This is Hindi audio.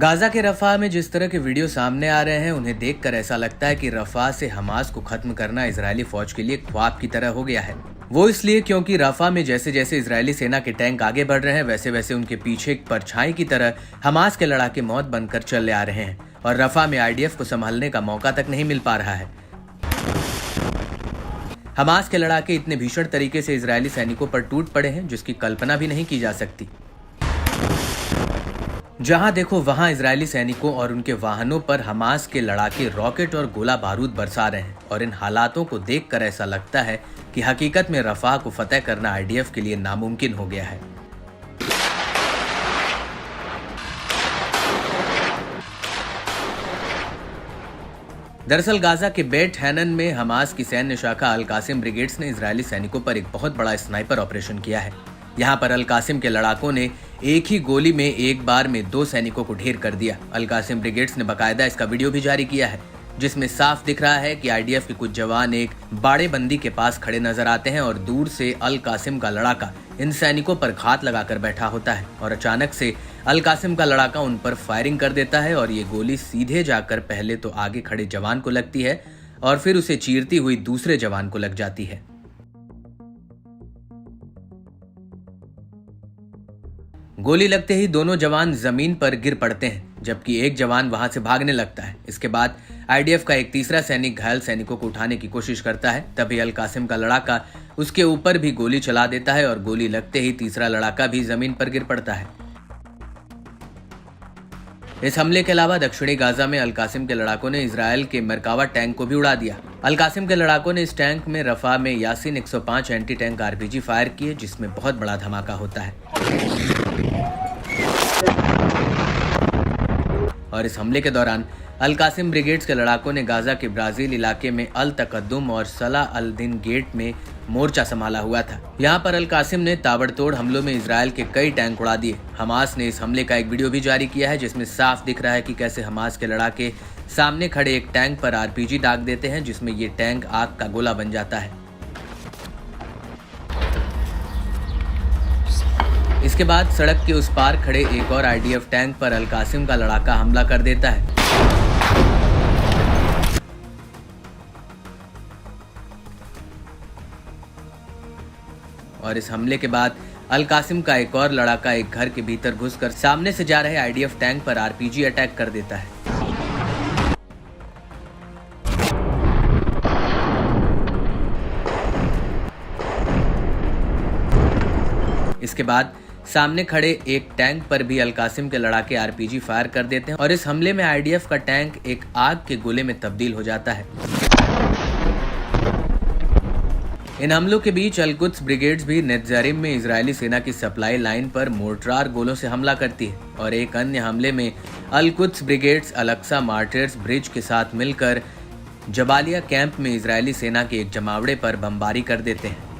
गाजा के रफा में जिस तरह के वीडियो सामने आ रहे हैं उन्हें देखकर ऐसा लगता है कि रफा से हमास को खत्म करना इजरायली फौज के लिए ख्वाब की तरह हो गया है। वो इसलिए क्योंकि रफा में जैसे जैसे इजरायली सेना के टैंक आगे बढ़ रहे हैं वैसे वैसे उनके पीछे एक परछाई की तरह हमास के लड़ाके मौत बनकर चले आ रहे हैं और रफा में आईडीएफ को संभालने का मौका तक नहीं मिल पा रहा है। हमास के लड़ाके इतने भीषण तरीके से इजरायली सैनिकों पर टूट पड़े हैं जिसकी कल्पना भी नहीं की जा सकती। जहां देखो वहां इजरायली सैनिकों और उनके वाहनों पर हमास के लड़ाके रॉकेट और गोला बारूद बरसा रहे हैं और इन हालातों को देखकर ऐसा लगता है कि हकीकत में रफा को फतेह करना आईडीएफ के लिए नामुमकिन हो गया है। दरअसल गाजा के बेट हैनन में हमास की सैन्य शाखा अल कासिम ब्रिगेड्स ने इजरायली सैनिकों पर एक बहुत बड़ा स्नाइपर ऑपरेशन किया है। यहाँ पर अल कासिम के लड़ाकों ने एक ही गोली में एक बार में 2 सैनिकों को ढेर कर दिया। अल कासिम ब्रिगेड्स ने बकायदा इसका वीडियो भी जारी किया है जिसमें साफ दिख रहा है कि आईडीएफ के कुछ जवान एक बाड़ेबंदी के पास खड़े नजर आते हैं और दूर से अल कासिम का लड़ाका इन सैनिकों पर घात लगाकर बैठा होता है और अचानक से अल कासिम का लड़ाका उन पर फायरिंग कर देता है और ये गोली सीधे जाकर पहले तो आगे खड़े जवान को लगती है और फिर उसे चीरती हुई दूसरे जवान को लग जाती है। गोली लगते ही दोनों जवान जमीन पर गिर पड़ते हैं जबकि एक जवान वहां से भागने लगता है। इसके बाद आईडीएफ का एक तीसरा सैनिक घायल सैनिकों को उठाने की कोशिश करता है। तभी अल कासिम का लड़ाका उसके ऊपर भी गोली चला देता है और गोली लगते ही तीसरा लड़ाका भी जमीन पर गिर पड़ता है। इस हमले के अलावा दक्षिणी गाजा में अल कासिम के लड़ाकों ने इजरायल के मरकावा टैंक को भी उड़ा दिया। अल कासिम के लड़ाकों ने इस टैंक में रफा में Yasin 105 anti tank RPG fire किए जिसमें बहुत बड़ा धमाका होता है और इस हमले के दौरान अल कासिम ब्रिगेड्स के लड़ाकों ने गाजा के ब्राजील इलाके में अल तकद्दुम और सलाह अल दिन गेट में मोर्चा संभाला हुआ था। यहाँ पर अल कासिम ने ताबड़तोड़ हमलों में इजरायल के कई टैंक उड़ा दिए। हमास ने इस हमले का एक वीडियो भी जारी किया है जिसमें साफ दिख रहा है कि कैसे हमास के लड़ाके सामने खड़े एक टैंक पर आरपीजी दाग देते हैं जिसमें ये टैंक आग का गोला बन जाता है। इसके बाद सड़क के उस पार खड़े एक और आईडीएफ टैंक पर अल कासिम का लड़ाका हमला कर देता है और इस हमले के बाद अल कासिम का एक और लड़ाका एक घर के भीतर घुसकर सामने से जा रहे आईडीएफ टैंक पर आरपीजी अटैक कर देता है। इसके बाद सामने खड़े एक टैंक पर भी अल कासिम के लड़ाके आरपीजी फायर कर देते हैं और इस हमले में आईडीएफ का टैंक एक आग के गोले में तब्दील हो जाता है। इन हमलों के बीच अल कुद्स ब्रिगेड्स भी नेत्जारिम में इजरायली सेना की सप्लाई लाइन पर मोर्टार गोलों से हमला करती है और एक अन्य हमले में अल कुद्स ब्रिगेड्स अल अक्सा मार्टिर्स ब्रिज के साथ मिलकर जबालिया कैंप में इजरायली सेना के एक जमावड़े पर बमबारी कर देते हैं।